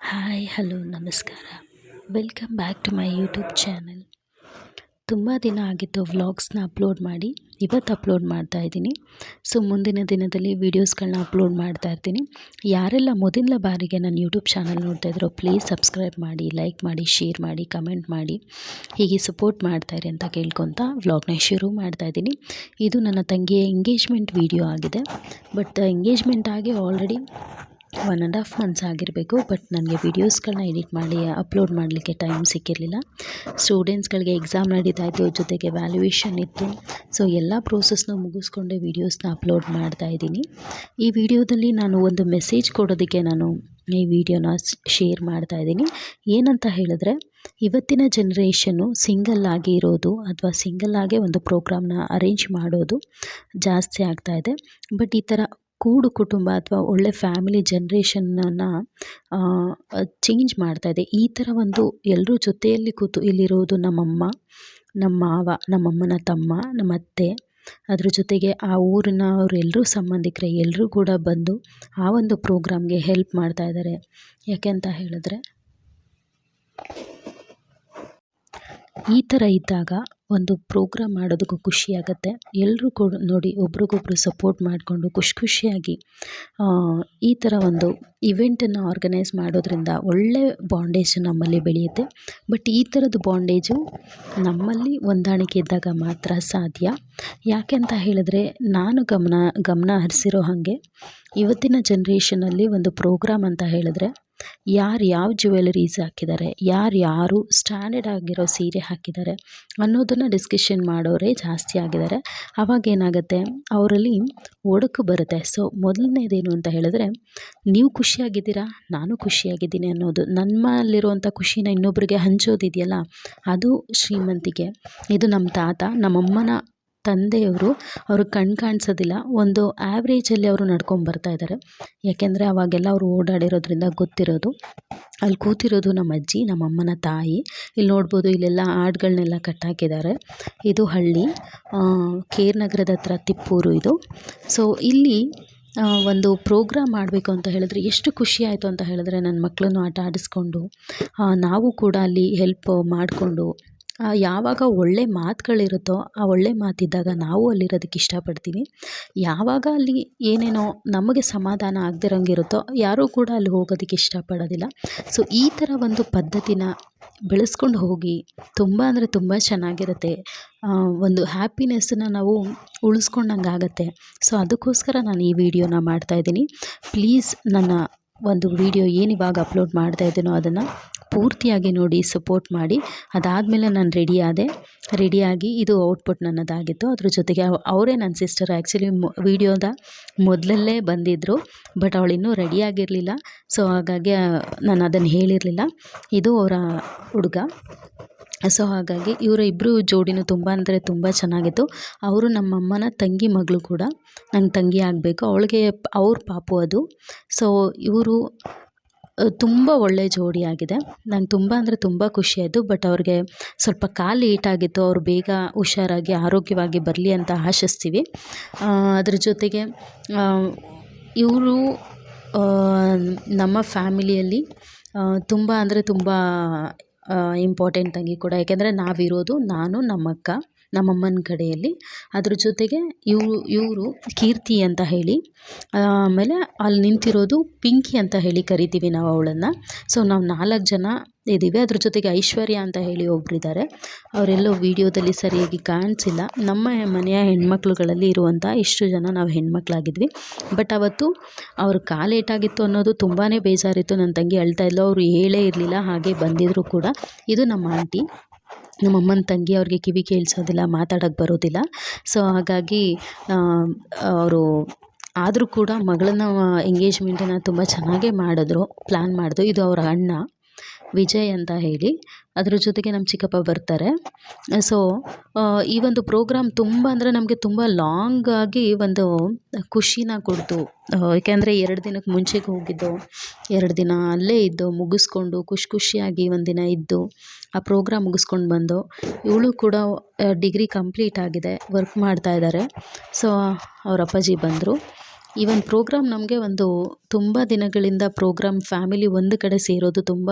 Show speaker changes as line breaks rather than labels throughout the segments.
Hi hello ನಮಸ್ಕಾರ. Welcome back to my YouTube channel. ತುಂಬ ದಿನ ಆಗಿತ್ತು ವ್ಲಾಗ್ಸ್ನ ಅಪ್ಲೋಡ್ ಮಾಡಿ. ಇವತ್ತು ಅಪ್ಲೋಡ್ ಮಾಡ್ತಾ ಇದ್ದೀನಿ. ಸೊ ಮುಂದಿನ ದಿನದಲ್ಲಿ ವೀಡಿಯೋಸ್ಗಳನ್ನ ಅಪ್ಲೋಡ್ ಮಾಡ್ತಾ ಇರ್ತೀನಿ. ಯಾರೆಲ್ಲ ಮೊದಲ ಬಾರಿಗೆ ನನ್ನ ಯೂಟ್ಯೂಬ್ ಚಾನಲ್ ನೋಡ್ತಾ ಇದ್ರೋ ಪ್ಲೀಸ್ ಸಬ್ಸ್ಕ್ರೈಬ್ ಮಾಡಿ, ಲೈಕ್ ಮಾಡಿ, ಶೇರ್ ಮಾಡಿ, ಕಮೆಂಟ್ ಮಾಡಿ, ಹೀಗೆ ಸಪೋರ್ಟ್ ಮಾಡ್ತಾಯಿರಿ ಅಂತ ಕೇಳ್ಕೊತ ವ್ಲಾಗ್ನ ಶುರು ಮಾಡ್ತಾ ಇದ್ದೀನಿ. ಇದು ನನ್ನ ತಂಗಿಯ ಎಂಗೇಜ್ಮೆಂಟ್ ವಿಡಿಯೋ ಆಗಿದೆ. ಬಟ್ ಎಂಗೇಜ್ಮೆಂಟ್ ಆಗಿ ಆಲ್ರೆಡಿ 1.5 ಮಂತ್ಸ್ ಆಗಿರಬೇಕು. ಬಟ್ ನನಗೆ ವೀಡಿಯೋಸ್ಗಳನ್ನ ಎಡಿಟ್ ಮಾಡಿ ಅಪ್ಲೋಡ್ ಮಾಡಲಿಕ್ಕೆ ಟೈಮ್ ಸಿಕ್ಕಿರಲಿಲ್ಲ. ಸ್ಟೂಡೆಂಟ್ಸ್ಗಳಿಗೆ ಎಕ್ಸಾಮ್ ನಡೀತಾಯಿತ್ತು, ಜೊತೆಗೆ ವ್ಯಾಲ್ಯೂಯೇಷನ್ ಇತ್ತು. ಸೊ ಎಲ್ಲ ಪ್ರೋಸೆಸ್ನ ಮುಗಿಸ್ಕೊಂಡೆ ವೀಡಿಯೋಸ್ನ ಅಪ್ಲೋಡ್ ಮಾಡ್ತಾ ಇದ್ದೀನಿ. ಈ ವಿಡಿಯೋದಲ್ಲಿ ನಾನು ಒಂದು ಮೆಸೇಜ್ ಕೊಡೋದಕ್ಕೆ ನಾನು ಈ ವಿಡಿಯೋನ ಶೇರ್ ಮಾಡ್ತಾ ಇದ್ದೀನಿ. ಏನಂತ ಹೇಳಿದ್ರೆ, ಇವತ್ತಿನ ಜನ್ರೇಷನ್ನು ಸಿಂಗಲ್ ಆಗಿ ಇರೋದು ಅಥವಾ ಸಿಂಗಲ್ ಆಗೇ ಒಂದು ಪ್ರೋಗ್ರಾಮ್ನ ಅರೇಂಜ್ ಮಾಡೋದು ಜಾಸ್ತಿ ಆಗ್ತಾಯಿದೆ. ಬಟ್ ಈ ಥರ ಕೂಡು ಕುಟುಂಬ ಅಥವಾ ಒಳ್ಳೆ ಫ್ಯಾಮಿಲಿ ಜನ್ರೇಷನನ್ನು ಚೇಂಜ್ ಮಾಡ್ತಾಯಿದೆ. ಈ ಥರ ಒಂದು ಎಲ್ಲರೂ ಜೊತೆಯಲ್ಲಿ ಕೂತು ಇಲ್ಲಿರೋದು ನಮ್ಮಮ್ಮ, ನಮ್ಮ ಮಾವ, ನಮ್ಮಮ್ಮನ ತಮ್ಮ, ನಮ್ಮ ಅತ್ತೆ, ಅದ್ರ ಜೊತೆಗೆ ಆ ಊರಿನ ಅವರೆಲ್ಲರೂ ಸಂಬಂಧಿಕರು ಎಲ್ಲರೂ ಕೂಡ ಬಂದು ಆ ಒಂದು ಪ್ರೋಗ್ರಾಮ್ಗೆ ಹೆಲ್ಪ್ ಮಾಡ್ತಾಯಿದ್ದಾರೆ. ಯಾಕೆ ಅಂತ ಹೇಳಿದ್ರೆ, ಈ ಥರ ಇದ್ದಾಗ ಒಂದು ಪ್ರೋಗ್ರಾಮ್ ಮಾಡೋದಕ್ಕೂ ಖುಷಿಯಾಗತ್ತೆ. ಎಲ್ಲರೂ ಕೂಡ ನೋಡಿ ಒಬ್ರಿಗೊಬ್ರು ಸಪೋರ್ಟ್ ಮಾಡಿಕೊಂಡು ಖುಷಿಯಾಗಿ ಈ ಥರ ಒಂದು ಇವೆಂಟನ್ನು ಆರ್ಗನೈಸ್ ಮಾಡೋದ್ರಿಂದ ಒಳ್ಳೆ ಬಾಂಡೇಜ್ ನಮ್ಮಲ್ಲಿ ಬೆಳೆಯುತ್ತೆ. ಬಟ್ ಈ ಥರದ್ದು ಬಾಂಡೇಜು ನಮ್ಮಲ್ಲಿ ಹೊಂದಾಣಿಕೆ ಇದ್ದಾಗ ಮಾತ್ರ ಸಾಧ್ಯ. ಯಾಕೆ ಅಂತ ಹೇಳಿದ್ರೆ, ನಾನು ಗಮನ ಹರಿಸಿರೋ ಹಾಗೆ ಇವತ್ತಿನ ಜನ್ರೇಷನಲ್ಲಿ ಒಂದು ಪ್ರೋಗ್ರಾಮ್ ಅಂತ ಹೇಳಿದ್ರೆ, ಯಾರು ಯಾವ ಜ್ಯುವೆಲರೀಸ್ ಹಾಕಿದ್ದಾರೆ, ಯಾರು ಸ್ಟ್ಯಾಂಡರ್ಡ್ ಆಗಿರೋ ಸೀರೆ ಹಾಕಿದ್ದಾರೆ ಅನ್ನೋದನ್ನು ಡಿಸ್ಕಷನ್ ಮಾಡೋರೇ ಜಾಸ್ತಿ ಆಗಿದ್ದಾರೆ. ಆವಾಗ ಏನಾಗುತ್ತೆ, ಅವರಲ್ಲಿ ಒಡಕು ಬರುತ್ತೆ. ಸೊ ಮೊದಲನೇದೇನು ಅಂತ ಹೇಳಿದ್ರೆ, ನೀವು ಖುಷಿಯಾಗಿದ್ದೀರಾ, ನಾನು ಖುಷಿಯಾಗಿದ್ದೀನಿ ಅನ್ನೋದು, ನಮ್ಮಲ್ಲಿರುವಂಥ ಖುಷಿನ ಇನ್ನೊಬ್ಬರಿಗೆ ಹಂಚೋದಿದೆಯಲ್ಲ, ಅದು ಶ್ರೀಮಂತಿಕೆ. ಇದು ನಮ್ಮ ತಾತ, ನಮ್ಮಮ್ಮನ ತಂದೆಯವರು, ಅವರು ಕಣ್ಣು ಕಾಣಿಸೋದಿಲ್ಲ, ಒಂದು ಆ್ಯಾವ್ರೇಜಲ್ಲಿ ಅವರು ನಡ್ಕೊಂಬರ್ತಾ ಇದ್ದಾರೆ. ಯಾಕೆಂದರೆ ಅವಾಗೆಲ್ಲ ಅವರು ಓಡಾಡಿರೋದ್ರಿಂದ ಗೊತ್ತಿರೋದು. ಅಲ್ಲಿ ಕೂತಿರೋದು ನಮ್ಮ ಅಜ್ಜಿ, ನಮ್ಮಮ್ಮನ ತಾಯಿ. ಇಲ್ಲಿ ನೋಡ್ಬೋದು, ಇಲ್ಲೆಲ್ಲ ಹಾಡುಗಳನ್ನೆಲ್ಲ ಕಟ್ಟಾಕಿದ್ದಾರೆ. ಇದು ಹಳ್ಳಿ, KR ನಗರದ ಹತ್ರ ತಿಪ್ಪೂರು ಇದು. ಸೊ ಇಲ್ಲಿ ಒಂದು ಪ್ರೋಗ್ರಾಮ್ ಮಾಡಬೇಕು ಅಂತ ಹೇಳಿದ್ರೆ ಎಷ್ಟು ಖುಷಿ ಆಯಿತು ಅಂತ ಹೇಳಿದ್ರೆ, ನನ್ನ ಮಕ್ಕಳನ್ನು ಆಟ ಆಡಿಸ್ಕೊಂಡು ನಾವು ಕೂಡ ಅಲ್ಲಿ ಹೆಲ್ಪ್ ಮಾಡಿಕೊಂಡು, ಯಾವಾಗ ಒಳ್ಳೆ ಮಾತುಗಳಿರುತ್ತೋ ಆ ಒಳ್ಳೆ ಮಾತಿದ್ದಾಗ ನಾವು ಅಲ್ಲಿರೋದಕ್ಕೆ ಇಷ್ಟಪಡ್ತೀವಿ. ಯಾವಾಗ ಅಲ್ಲಿ ಏನೇನೋ ನಮಗೆ ಸಮಾಧಾನ ಆಗದಿರೋಂಗಿರುತ್ತೋ ಯಾರೂ ಕೂಡ ಅಲ್ಲಿ ಹೋಗೋದಕ್ಕೆ ಇಷ್ಟಪಡೋದಿಲ್ಲ. ಸೊ ಈ ಥರ ಒಂದು ಪದ್ಧತಿನ ಬೆಳೆಸ್ಕೊಂಡು ಹೋಗಿ, ತುಂಬ ಅಂದರೆ ತುಂಬ ಚೆನ್ನಾಗಿರುತ್ತೆ. ಒಂದು ಹ್ಯಾಪಿನೆಸ್ಸನ್ನು ನಾವು ಉಳಿಸ್ಕೊಂಡಂಗೆ ಆಗುತ್ತೆ. ಸೊ ಅದಕ್ಕೋಸ್ಕರ ನಾನು ಈ ವಿಡಿಯೋನ ಮಾಡ್ತಾಯಿದ್ದೀನಿ. ಪ್ಲೀಸ್ ನನ್ನ ಒಂದು ವಿಡಿಯೋ ಏನಿವಾಗ ಅಪ್ಲೋಡ್ ಮಾಡ್ತಾ ಇದ್ದೀನೋ ಅದನ್ನು ಪೂರ್ತಿಯಾಗಿ ನೋಡಿ, ಸಪೋರ್ಟ್ ಮಾಡಿ. ಅದಾದಮೇಲೆ ನಾನು ರೆಡಿಯಾಗಿ ಇದು ಔಟ್ಪುಟ್ ನನ್ನದಾಗಿತ್ತು. ಅದ್ರ ಜೊತೆಗೆ ಅವರೇ ನನ್ನ ಸಿಸ್ಟರ್. ಆ್ಯಕ್ಚುಲಿ ವಿಡಿಯೋದ ಮೊದಲಲ್ಲೇ ಬಂದಿದ್ದರು, ಬಟ್ ಅವಳಿನ್ನೂ ರೆಡಿಯಾಗಿರಲಿಲ್ಲ. ಸೊ ಹಾಗಾಗಿ ನಾನು ಅದನ್ನು ಹೇಳಿರಲಿಲ್ಲ. ಇದು ಅವರ ಹುಡುಗ. ಸೊ ಹಾಗಾಗಿ ಇವರ ಇಬ್ಬರು ಜೋಡಿನೂ ತುಂಬ ಅಂದರೆ ತುಂಬ ಚೆನ್ನಾಗಿತ್ತು. ಅವರು ನಮ್ಮಮ್ಮನ ತಂಗಿ ಮಗಳು ಕೂಡ, ನಂಗೆ ತಂಗಿ ಆಗಬೇಕು, ಅವಳಿಗೆ ಅವ್ರ ಪಾಪು ಅದು. ಸೊ ಇವರು ತುಂಬ ಒಳ್ಳೆಯ ಜೋಡಿ ಆಗಿದೆ. ನಂಗೆ ತುಂಬ ಅಂದರೆ ತುಂಬ ಖುಷಿಯಾಯಿತು. ಬಟ್ ಅವ್ರಿಗೆ ಸ್ವಲ್ಪ ಕಾಲು ಏಟಾಗಿತ್ತು. ಅವರು ಬೇಗ ಹುಷಾರಾಗಿ ಆರೋಗ್ಯವಾಗಿ ಬರಲಿ ಅಂತ ಆಶಿಸ್ತೀವಿ. ಅದ್ರ ಜೊತೆಗೆ ಇವರು ನಮ್ಮ ಫ್ಯಾಮಿಲಿಯಲ್ಲಿ ತುಂಬ ಅಂದರೆ ತುಂಬ ಇಂಪಾರ್ಟೆಂಟ್ ತಂಗಿ ಕೂಡ. ಯಾಕೆಂದರೆ ನಾವಿರೋದು ನಾನು, ನಮ್ಮಕ್ಕ, ನಮ್ಮಮ್ಮನ ಕಡೆಯಲ್ಲಿ. ಅದ್ರ ಜೊತೆಗೆ ಇವರು ಕೀರ್ತಿ ಅಂತ ಹೇಳಿ, ಆಮೇಲೆ ಅಲ್ಲಿ ನಿಂತಿರೋದು ಪಿಂಕಿ ಅಂತ ಹೇಳಿ ಕರಿತೀವಿ ನಾವು ಅವಳನ್ನು. ಸೊ ನಾವು 4 ಜನ ಇದ್ದೀವಿ. ಅದ್ರ ಜೊತೆಗೆ ಐಶ್ವರ್ಯ ಅಂತ ಹೇಳಿ ಒಬ್ಬರಿದ್ದಾರೆ. ಅವರೆಲ್ಲೋ ವಿಡಿಯೋದಲ್ಲಿ ಸರಿಯಾಗಿ ಕಾಣಿಸಿಲ್ಲ. ನಮ್ಮ ಮನೆಯ ಹೆಣ್ಮಕ್ಳುಗಳಲ್ಲಿ ಇರುವಂಥ ಇಷ್ಟು ಜನ ನಾವು ಹೆಣ್ಮಕ್ಳಾಗಿದ್ವಿ. ಬಟ್ ಅವತ್ತು ಅವ್ರ ಕಾಲೇಟಾಗಿತ್ತು ಅನ್ನೋದು ತುಂಬಾ ಬೇಜಾರಿತ್ತು. ನನ್ನ ತಂಗಿ ಅಳ್ತಾ ಇದ್ಲು. ಅವರು ಹೇಳೇ ಇರಲಿಲ್ಲ, ಹಾಗೆ ಬಂದಿದ್ದರು ಕೂಡ. ಇದು ನಮ್ಮ ಆಂಟಿ, ನಮ್ಮಮ್ಮನ ತಂಗಿ. ಅವ್ರಿಗೆ ಕಿವಿ ಕೇಳಿಸೋದಿಲ್ಲ, ಮಾತಾಡೋಕ್ಕೆ ಬರೋದಿಲ್ಲ. ಸೊ ಹಾಗಾಗಿ ಅವರು ಆದರೂ ಕೂಡ ಮಗಳನ್ನ ಎಂಗೇಜ್ಮೆಂಟನ್ನು ತುಂಬ ಚೆನ್ನಾಗೇ ಪ್ಲ್ಯಾನ್ ಮಾಡಿದ್ರು. ಇದು ಅವರ ಅಣ್ಣ ವಿಜಯ್ ಅಂತ ಹೇಳಿ. ಅದ್ರ ಜೊತೆಗೆ ನಮ್ಮ ಚಿಕ್ಕಪ್ಪ ಬರ್ತಾರೆ. ಸೊ ಈ ಒಂದು ಪ್ರೋಗ್ರಾಮ್ ತುಂಬ ಅಂದರೆ ನಮಗೆ ತುಂಬ ಲಾಂಗಾಗಿ ಒಂದು ಖುಷಿನ ಕೊಡ್ತು. ಏಕೆಂದರೆ 2 ದಿನಕ್ಕೆ ಮುಂಚೆಗೆ ಹೋಗಿದ್ದು, 2 ದಿನ ಅಲ್ಲೇ ಇದ್ದು ಮುಗಿಸ್ಕೊಂಡು ಖುಷಿಯಾಗಿ ಒಂದಿನ ಇದ್ದು ಆ ಪ್ರೋಗ್ರಾಮ್ ಮುಗಿಸ್ಕೊಂಡು ಬಂದು, ಇವಳು ಕೂಡ ಡಿಗ್ರಿ ಕಂಪ್ಲೀಟ್ ಆಗಿದೆ, ವರ್ಕ್ ಮಾಡ್ತಾಯಿದ್ದಾರೆ. ಸೊ ಅವ್ರ ಅಪ್ಪಾಜಿ ಬಂದರು. ಈ ಒಂದು ಪ್ರೋಗ್ರಾಮ್ ನಮಗೆ ಒಂದು ತುಂಬ ದಿನಗಳಿಂದ ಪ್ರೋಗ್ರಾಮ್ ಫ್ಯಾಮಿಲಿ ಒಂದು ಕಡೆ ಸೇರೋದು ತುಂಬ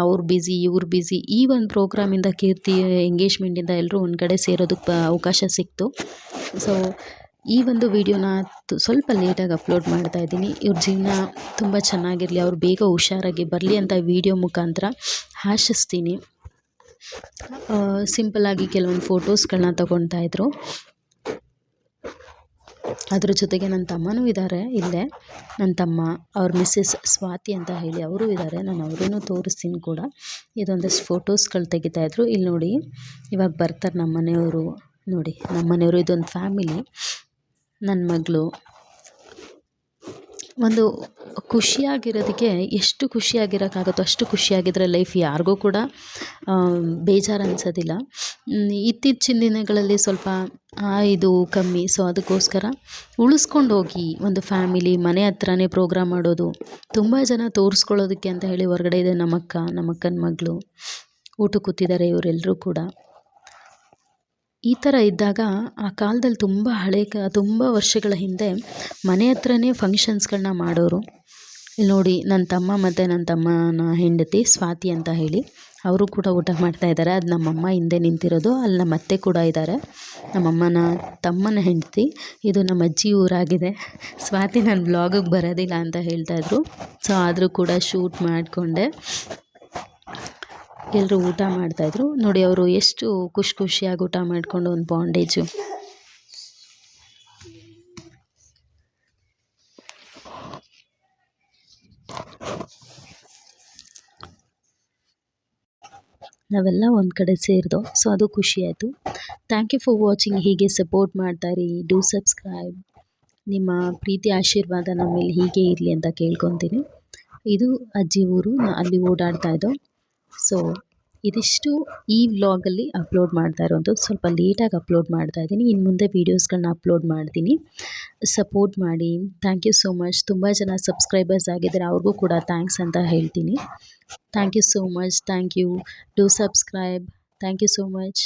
ಅವ್ರು ಬ್ಯುಸಿ ಇವ್ರು ಬ್ಯುಸಿ. ಈ ಒಂದು ಪ್ರೋಗ್ರಾಮಿಂದ ಕೀರ್ತಿ ಎಂಗೇಜ್ಮೆಂಟಿಂದ ಎಲ್ಲರೂ ಒಂದು ಕಡೆ ಸೇರೋದಕ್ಕೆ ಅವಕಾಶ ಸಿಕ್ತು. ಸೊ ಈ ಒಂದು ವಿಡಿಯೋನ ಸ್ವಲ್ಪ ಲೇಟಾಗಿ ಅಪ್ಲೋಡ್ ಮಾಡ್ತಾ ಇದ್ದೀನಿ. ಇವ್ರ ಜೀವನ ತುಂಬ ಚೆನ್ನಾಗಿರಲಿ, ಅವ್ರು ಬೇಗ ಹುಷಾರಾಗಿ ಬರಲಿ ಅಂತ ವಿಡಿಯೋ ಮುಖಾಂತರ ಆಶಿಸ್ತೀನಿ. ಸಿಂಪಲ್ಲಾಗಿ ಕೆಲವೊಂದು ಫೋಟೋಸ್ಗಳನ್ನ ತಗೊತಾ ಇದ್ರು. ಅದ್ರ ಜೊತೆಗೆ ನನ್ನ ತಮ್ಮನೂ ಇದ್ದಾರೆ ಇಲ್ಲೇ. ನನ್ನ ತಮ್ಮ ಅವ್ರ ಮಿಸ್ಸಸ್ ಸ್ವಾತಿ ಅಂತ ಹೇಳಿ ಅವರು ಇದ್ದಾರೆ. ನಾನು ಅವರನ್ನು ತೋರಿಸ್ತೀನಿ ಕೂಡ. ಇದೊಂದಷ್ಟು ಫೋಟೋಸ್ಗಳು ತೆಗಿತಾಯಿದ್ರು. ಇಲ್ಲಿ ನೋಡಿ, ಇವಾಗ ಬರ್ತಾರೆ ನಮ್ಮ ಮನೆಯವರು. ನೋಡಿ ನಮ್ಮ ಮನೆಯವರು, ಇದೊಂದು ಫ್ಯಾಮಿಲಿ. ನನ್ನ ಮಗಳು ಒಂದು ಖುಷಿಯಾಗಿರೋದಕ್ಕೆ ಎಷ್ಟು ಖುಷಿಯಾಗಿರೋಕ್ಕಾಗುತ್ತೋ ಅಷ್ಟು ಖುಷಿಯಾಗಿದ್ದರೆ ಲೈಫ್ ಯಾರಿಗೂ ಕೂಡ ಬೇಜಾರು ಅನಿಸೋದಿಲ್ಲ. ಇತ್ತೀಚಿನ ದಿನಗಳಲ್ಲಿ ಸ್ವಲ್ಪ ಇದು ಕಮ್ಮಿ. ಸೊ ಅದಕ್ಕೋಸ್ಕರ ಉಳಿಸ್ಕೊಂಡು ಹೋಗಿ ಒಂದು ಫ್ಯಾಮಿಲಿ ಮನೆ ಹತ್ರನೇ ಪ್ರೋಗ್ರಾಮ್ ಮಾಡೋದು. ತುಂಬ ಜನ ತೋರಿಸ್ಕೊಳ್ಳೋದಕ್ಕೆ ಅಂತ ಹೇಳಿ ಹೊರಗಡೆ ಇದೆ. ನಮ್ಮ ಅಕ್ಕನ ಮಗಳು ಊಟಕ್ಕೆ ಕೂತಿದ್ದಾರೆ ಇವರೆಲ್ಲರೂ ಕೂಡ. ಈ ಥರ ಇದ್ದಾಗ ಆ ಕಾಲದಲ್ಲಿ ತುಂಬ ವರ್ಷಗಳ ಹಿಂದೆ ಮನೆ ಹತ್ರನೇ ಫಂಕ್ಷನ್ಸ್ಗಳನ್ನ ಮಾಡೋರು. ಇಲ್ಲಿ ನೋಡಿ, ನನ್ನ ತಮ್ಮ ಮತ್ತು ನನ್ನ ತಮ್ಮನ ಹೆಂಡತಿ ಸ್ವಾತಿ ಅಂತ ಹೇಳಿ ಅವರು ಕೂಡ ಊಟ ಮಾಡ್ತಾ ಇದ್ದಾರೆ. ಅದು ನಮ್ಮಮ್ಮ ಹಿಂದೆ ನಿಂತಿರೋದು. ಅಲ್ಲಿ ನಮ್ಮ ಅತ್ತೆ ಕೂಡ ಇದ್ದಾರೆ, ನಮ್ಮಮ್ಮನ ತಮ್ಮನ ಹೆಂಡತಿ. ಇದು ನಮ್ಮ ಅಜ್ಜಿ ಊರಾಗಿದೆ. ಸ್ವಾತಿ ನನ್ನ ಬ್ಲಾಗಿಗೆ ಬರೋದಿಲ್ಲ ಅಂತ ಹೇಳ್ತಾಯಿದ್ರು. ಸೊ ಆದರೂ ಕೂಡ ಶೂಟ್ ಮಾಡಿಕೊಂಡೆ. ಎಲ್ಲರೂ ಊಟ ಮಾಡ್ತಾಯಿದ್ರು ನೋಡಿ. ಅವರು ಎಷ್ಟು ಖುಷಿಯಾಗಿ ಊಟ ಮಾಡಿಕೊಂಡು ಒಂದು ಬಾಂಡೇಜು. ನಾವೆಲ್ಲ ಒಂದು ಕಡೆ ಸೇರಿದೋ. ಸೊ ಅದು ಖುಷಿ ಆಯಿತು. Thank you for watching. ಹೀಗೆ ಸಪೋರ್ಟ್ ಮಾಡ್ತಾಯಿರಿ. Do subscribe. ನಿಮ್ಮ ಪ್ರೀತಿ ಆಶೀರ್ವಾದ ನಮ್ಮ ಮೇಲೆ ಹೀಗೆ ಇರಲಿ ಅಂತ ಕೇಳ್ಕೊತೀನಿ. ಇದು ಅಜ್ಜಿ ಊರು, ಅಲ್ಲಿ ಓಡಾಡ್ತಾ ಇದ್ದೋ. ಸೊ ಇದಿಷ್ಟು ಈ ವ್ಲಾಗಲ್ಲಿ ಅಪ್ಲೋಡ್ ಮಾಡ್ತಾ ಇರೋವಂಥದ್ದು. ಸ್ವಲ್ಪ ಲೇಟಾಗಿ ಅಪ್ಲೋಡ್ ಮಾಡ್ತಾ ಇದ್ದೀನಿ. ಇನ್ನು ಮುಂದೆ ವೀಡಿಯೋಸ್ಗಳನ್ನ ಅಪ್ಲೋಡ್ ಮಾಡ್ತೀನಿ. ಸಪೋರ್ಟ್ ಮಾಡಿ. Thank you so much. ತುಂಬ ಜನ ಸಬ್ಸ್ಕ್ರೈಬರ್ಸ್ ಆಗಿದ್ದಾರೆ, ಅವ್ರಿಗೂ ಕೂಡ ಥ್ಯಾಂಕ್ಸ್ ಅಂತ ಹೇಳ್ತೀನಿ. Thank you so much. Thank you. Do subscribe. Thank you so much.